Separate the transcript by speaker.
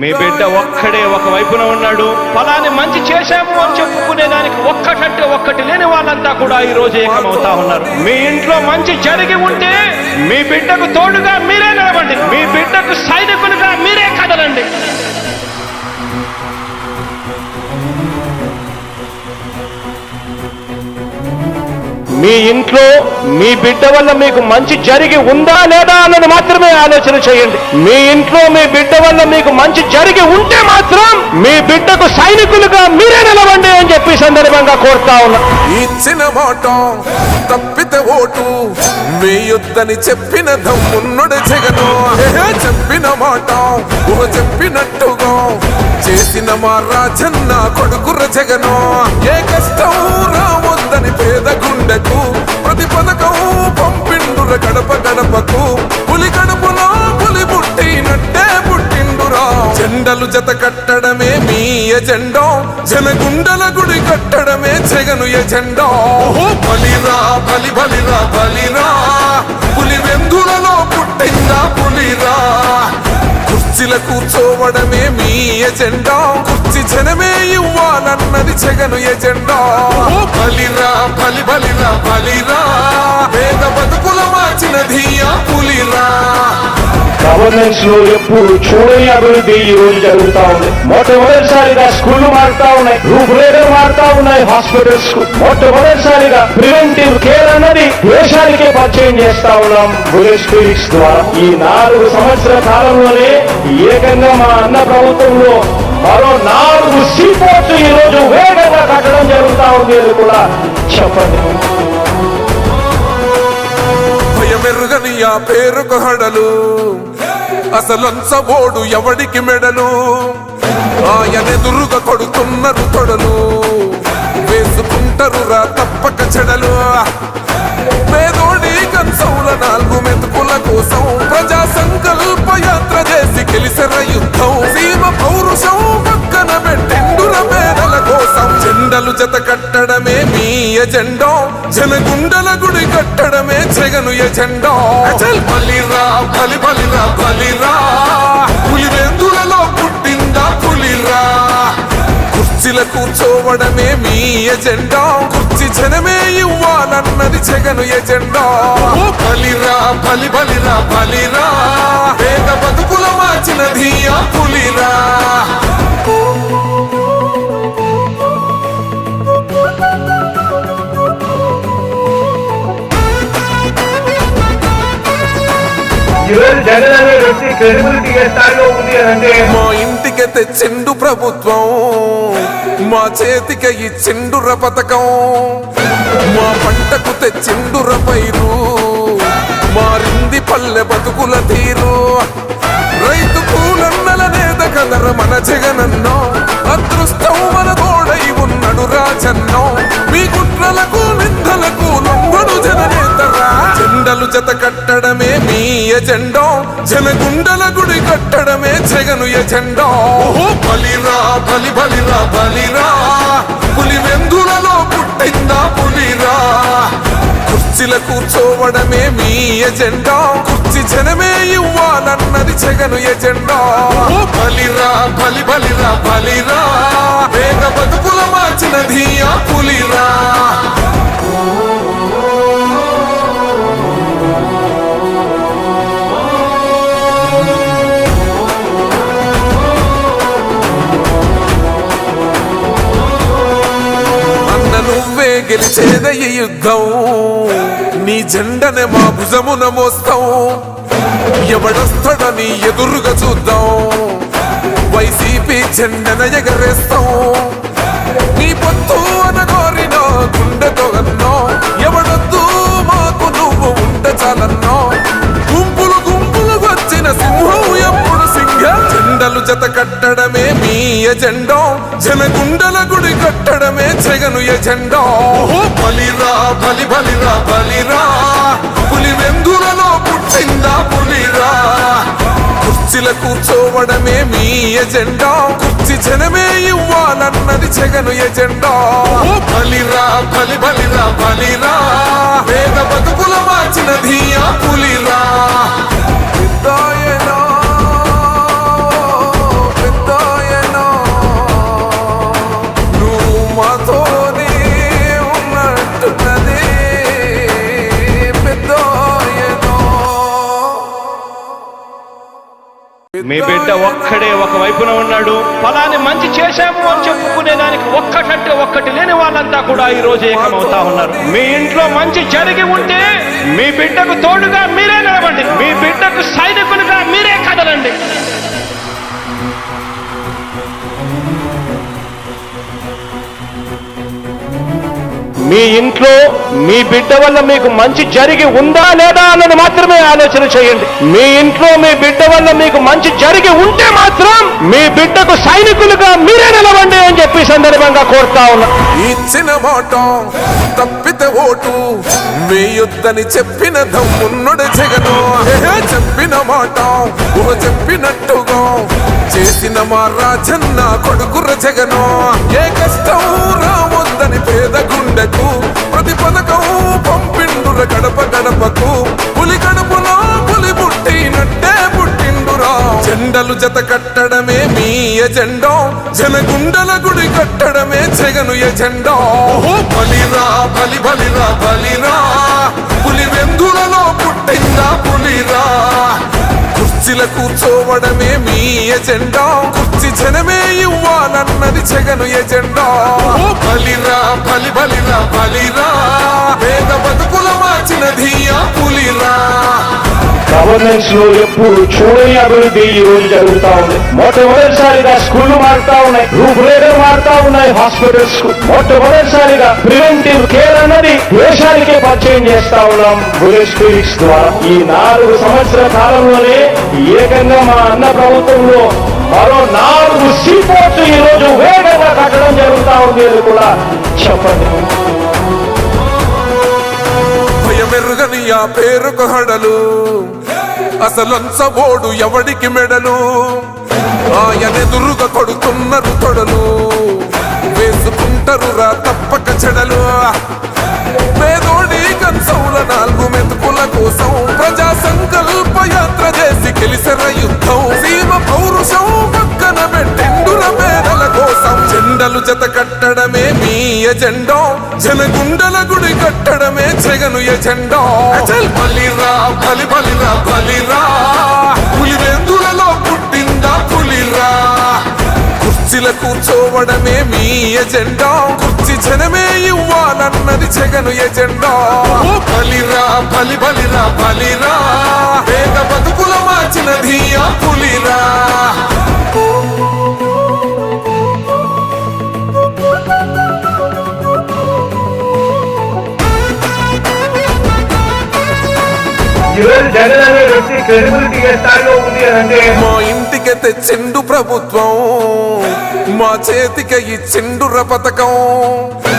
Speaker 1: మీ బిడ్డ ఒక్కడే ఒక వైపున ఉన్నాడు. ఫలాన్ని మంచి చేశాము అని చెప్పుకునే దానికి ఒక్కటంటే ఒక్కటి లేని వాళ్ళంతా కూడా ఈ రోజు ఏకమవుతా ఉన్నారు. మీ ఇంట్లో మంచి జరిగి ఉంటే మీ బిడ్డకు తోడుగా మీరే నిలబండి, మీ బిడ్డకు సైనికులుగా మీరే కదలండి. మీ ఇంట్లో మీ బిడ్డ వల్ల మీకు మంచి జరిగి ఉందా లేదా అన్నది మాత్రమే ఆలోచన చేయండి. మీ ఇంట్లో మీ బిడ్డ వల్ల మీకు మంచి జరిగి ఉంటే మాత్రం మీ బిడ్డకు సైనికులుగా మీరే నిలవండి అని చెప్పి సందర్భంగా కోరుతా ఉన్నా.
Speaker 2: ఇచ్చిన మాట తప్పితే ఓటు మీ యుద్ధని చెప్పిన దమ్మున్నడు జగను. చెప్పిన మాట చెప్పినట్టుగా చేసిన మా రాజన్న కొడుకుర జగను. ఏ కష్టం రావద్దని పేద గుండెకు ప్రతి పథకం పంపిండుర గడప గడపకు. పులి గడపలో పులి పుట్టినట్టే పుట్టిండురా. జెండలు జత కట్టడమే మీ ఎజెండా, జనగుండల గుడి కట్టడమే జగను ఎజెండా. బలిరా బలి బలిరా బలిరా, పులి వెందులలో పుట్టిందా పులిరా. కుర్చీల కూర్చోవడమే మీ ఎజెండా, కుర్చీ జనమే ఇవ్వాలన్నది జగను ఎజెండా. బలిరా బలి బలిరా బలిరా, పేద బతుకుల మార్చినది ఆ పులిరా.
Speaker 1: గవర్నెన్స్ లో ఎప్పుడు చూడని అభివృద్ధి ఈ రోజు జరుగుతా ఉంది. మొట్టమొదటిసారిగా స్కూళ్లు మారుతా ఉన్నాయి, రూపురేఖలు మారుతా ఉన్నాయి. హాస్పిటల్స్ మొట్టమొదటిసారిగా ప్రివెంటివ్ కేర్ అన్నది దేశానికే పరిచయం చేస్తా ఉన్నాం బుల్లెట్ క్లినిక్స్ ద్వారా. ఈ 4 సంవత్సరాల కాలంలోనే ఏకంగా మా అన్న ప్రభుత్వంలో మరో 4 సీపోర్ట్స్ ఈ రోజు వేగంగా కట్టడం జరుగుతా ఉంది అని కూడా చెప్పండి.
Speaker 2: భయమెరుగని ఆ పేరుకు హడలు, అసలంచబోడు ఎవడికి మెడలు. ఆయనెదురుగా కొడుతున్నారు తొడలు, వేసుకుంటారు రా తప్పక చెడలు. పేదోడి కంచంల 4 మెతుకుల కోసం ప్రజా సంకల్ప యాత్ర చేసి గెలిసిన యుద్ధం. సీమ పౌరుషం పక్కన పెట్టిండుర పేదల కోసం. జెండలు జత కట్టడమే మీ ఎజెండా, జనగుండల గుడి కట్టడమే జగను ఎజెండా. బలిరా బలి బలిరా బలిరా, పులి వెందులలో పుట్టిందా పులిరా. కుర్చీల కూర్చోవడమే మీ ఎజెండా, కుర్చీ జనమే ఇవ్వాలన్నది జగను ఎజెండా. బలిరా బలి బలిరా బలిరా, పేద బతుకుల మార్చినది ఆ పులిరా.
Speaker 1: జగన్ అనే వ్యక్తి క్రెడిబిలిటీ ఏ స్థాయిలో ఉంది అంటే
Speaker 2: మా ఇంటికి తెచ్చిండు ప్రభుత్వం, మా చేతికి ఇచ్చిండుర పథకం. మా పంటకు తెచ్చిండుర పైరు, మారింది పల్లె బతుకుల తీరు. రైతు కూలన్నల నేత కదర మన జగనన్నో, అదృష్టం మన తోడై ఉన్నడు రాజన్నో. మీ కుట్రలకు నిందలకు లొంగడు జననేతరా. జెండలు జత కట్టడమే మీ ఎజెండా, జనగుండల గుడి కట్టడమే జగను ఎజెండా. బలిరా బలి బలిరా బలిరా, పులి వెందులలో పుట్టిందా పులిరా. కుర్చీల కూర్చోవడమే మీ ఎజెండా, కుర్చీ జనమే ఇవ్వాలన్నది జగను ఎజెండా. బలిరా బలి బలిరా బలిరా, పేద బతుకుల మార్చినది ఆ పులిరా. నువ్వే గెలిచేద ఈ యుద్ధం, నీ జెండనే మా భుజమున మోస్తాం. ఎవడొస్తాడని ఎదురుగా చూద్దాం, వైసీపీ జెండన ఎగరేస్తాం. నీ పొత్తు అనగోరిన గుండెతో అన్నో, ఎవడొద్దు మాకు నువ్వు ఉంటే చాలన్నో. గుంపులు గుంపులు వచ్చిన సింహం ఎప్పుడు సింహ. జెండలు జత కట్టడమే మీ ఎజెండా, జనగుండల గుడి కట్టడమే జగను ఎజెండా. బలిరా బలి బలిరా బలిరా, పులి వెందులలో పుట్టిందా పులిరా. కుర్చీల కూర్చోవడమే మీ ఎజెండా, కుర్చీ జనమే ఇవ్వాలన్నది జగను ఎజెండా. బలిరా బలి బలిరా బలిరా, పేద బతుకుల మార్చినది ఆ పులిరా.
Speaker 1: బిడ్డ ఒక్కడే ఒక వైపున ఉన్నాడు. ఫలాన్ని మంచి చేశాము అని చెప్పుకునే దానికి ఒక్కటంటే ఒక్కటి లేని వాళ్ళంతా కూడా ఈ రోజు ఏకమవుతా ఉన్నారు. మీ ఇంట్లో మంచి జరిగి ఉంటే మీ బిడ్డకు తోడుగా మీరే నిలబండి, మీ బిడ్డకు సైనికులుగా మీరే కదలండి. మీ ఇంట్లో మీ బిడ్డ వల్ల మీకు మంచి జరిగి ఉందా లేదా అన్నది మాత్రమే ఆలోచన చేయండి. మీ ఇంట్లో మీ బిడ్డ వల్ల మీకు మంచి జరిగి ఉంటే మాత్రం మీ బిడ్డకు సైనికులుగా మీరే నిలవండి అని చెప్పి సందర్భంగా కోరుతా ఉన్నా.
Speaker 2: ఇచ్చిన మాట తప్పితే ఓటు వేయొద్దని చెప్పిన దమ్మున్నడు జగను. చెప్పిన మాట చెప్పినట్టుగా చేసిన మా రాజన్న కొడుకుర జగను. ఏ కష్టం రావద్దని పేద గుండెకు ప్రతి పథకం పంపిండుర గడప గడపకు. పులి గడపలో పులి పుట్టినట్టే పుట్టిండురా. జెండలు జత కట్టడమే మీ ఎజెండా, జనగుండల గుడి కట్టడమే జగను ఎజెండా. బలిరా బలి బలిరా బలిరా, పులి వెందులలో పుట్టిందా పులిరా. కుర్చీల కూర్చోవడమే మీ ఎజెండా, కుర్చీ జనమే ఇవ్వాలన్నది జగను ఎజెండా. బలిరా బలి బలిరా బలిరా, పేద బతుకుల మార్చినది ఆ పులిరా.
Speaker 1: గవర్నెన్స్ లో ఎప్పుడు చూడని అభివృద్ధి ఈ రోజు జరుగుతా ఉంది. మొట్టమొదటిసారిగా స్కూళ్లు మారుతా ఉన్నాయి, రూపురేఖలు మారుతా ఉన్నాయి, హాస్పిటల్స్ మొట్టమొదటిసారిగా ప్రివెంటివ్ కేర్ అన్నది దేశానికే పరిచయం చేస్తా ఉన్నాం బుల్లెట్ క్లినిక్స్ ద్వారా. ఈ 4 సంవత్సరాల కాలంలోనే ఏకంగా మా అన్న ప్రభుత్వంలో మరో 4 సీపోర్ట్స్ ఈ రోజు వేగంగా కట్టడం జరుగుతా ఉంది అని కూడా చెప్పండి.
Speaker 2: భయమెరుగని ఆ పేరుకు హడలు, అసలంచబోడు ఎవడికి మెడలు. ఆయనెదురుగా కొడుతున్నారు తొడలు, వేసుకుంటారు రా తప్పక చెడలు. పేదోడి కంచౌల 4 మెతుకుల కోసం ప్రజా సంకల్ప యాత్ర చేసి గెలిసిన యుద్ధం. సీమ పౌరుషం పక్కన పెట్టిండుల పేదల కోసం. జెండలు జత కట్టడమే మీ ఎజెండా, జనగుండల గుడి కట్టడమే జగను ఎజెండా. బలిరా బలి బలిరా బలిరా, పులి వెందులలో పుట్టిందా పులిరా. కుర్చీల కూర్చోవడమే మీ ఎజెండా, కుర్చీ జనమే ఇవ్వాలన్నది జగను ఎజెండా. బలిరా బలి బలిరా బలిరా, పేద బతుకుల మార్చినది ఆ పులిరా.
Speaker 1: జగన్ అనే వ్యక్తి క్రెడిబిలిటీ ఏ స్థాయిలో ఉంది అంటే
Speaker 2: మా ఇంటికి తెచ్చిండు ప్రభుత్వం, మా చేతికి ఇచ్చిండుర పథకం.